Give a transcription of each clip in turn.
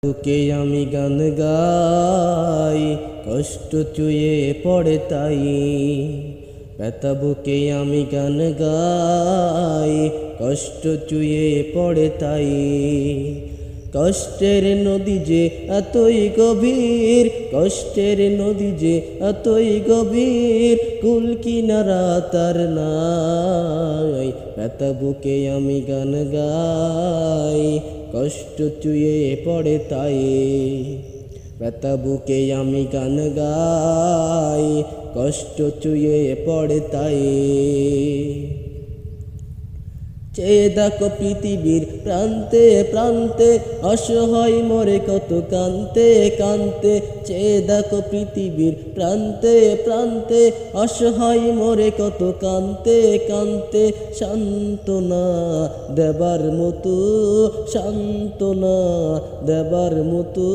বুকে আমি গান গাই, কষ্ট চুয়ে পড়ে তাই। ব্যথা বুকে আমি গান গাই, কষ্ট চুয়ে পড়ে তাই। কষ্টের নদী যে এতই গভীর, কষ্টের নদী যে এতই গভীর, কুল কিনারা তার নাই। ব্যথা বুকে আমি গান গাই, কষ্ট চুয়ে পড়ে তাই। ব্যথা বুকে আমি গান গাই, কষ্ট চুয়ে পড়ে তাই। চেয়ে দেখো পৃথিবীর প্রান্তে প্রান্তে, অসহায় মরে কত কান্তে কান্তে। চেয়ে দেখো পৃথিবীর প্রান্তে প্রান্তে, অসহায় মরে কত কান্তে কান্তে। সান্ত্বনা দেবার মতো, সান্ত্বনা দেবার মতো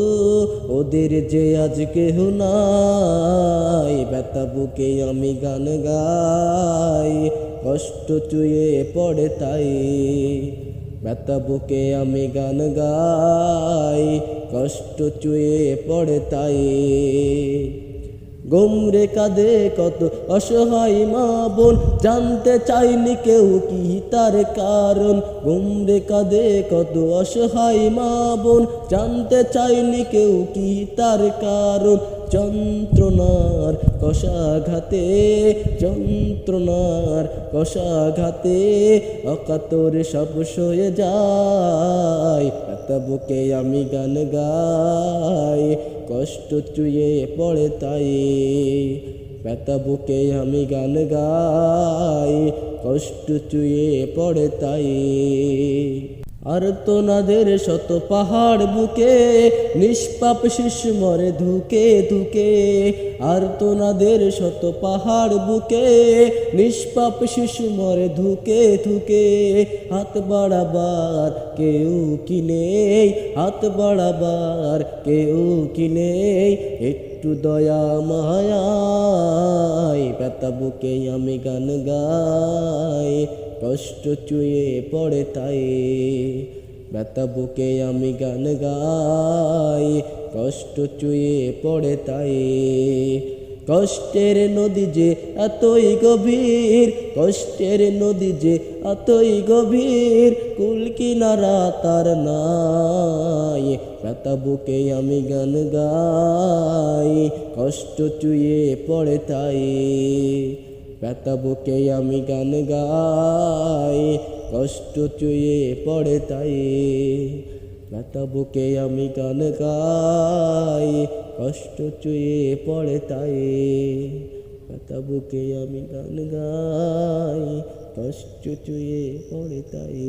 ওদের যে আজ কেহ নাই। ব্যথা বুকে আমি গান গাই, কষ্ট চুয়ে পড়ে তাই। ব্যথা বুকে আমি গান গাই, কষ্ট চুয়ে পড়ে তাই। গোমরে কাঁদে কত অসহায় মা বোন, জানতে চাইনি কেউ কি তার কারণ। গোমরে কাঁদে কত অসহায় মা বোন, জানতে চাইনি কেউ কি তার কারণ। যন্ত্রণার কষাঘাতে, যন্ত্রণার কষাঘাতে অকাতর সব সয়ে যায়। ব্যথা বুকে আমি গান গাই, কষ্ট চুয়ে পড়ে তাই। ব্যথা বুকে আমি গান গাই, কষ্ট চুয়ে পড়ে তাই। আর্তনাদের শত পাহাড় বুকে, নিষ্পাপ শিশু মরে ধুকে ধুকে। আর্তনাদের শত পাহাড় বুকে, নিষ্পাপ শিশু মরে ধুকে ধুকে। হাত বাড়াবার কেউ কি নেই, হাত বাড়াবার কেউ কি নেই, একটু দয়া মায়ায়। ব্যথা বুকে আমি গান গাই, কষ্ট চুয়ে পড়ে তাই। ব্যথা বুকে আমি গান গাই, কষ্ট চুয়ে পড়ে তাই। কষ্টের নদী যে এতই গভীর, কষ্টের নদী যে এতই গভীর, কুল কিনারা তার নাই। ব্যথা বুকে আমি গান গাই, কষ্ট চুয়ে পড়ে তাই। ব্যথা বুকে আমি গান গাই, কষ্ট চুয়ে পড়ে তাই। ব্যথা বুকে আমি গান গাই, কষ্ট চুয়ে পড়ে তাই। ব্যথা বুকে আমি গান গাই, কষ্ট চুয়ে পড়ে তাই।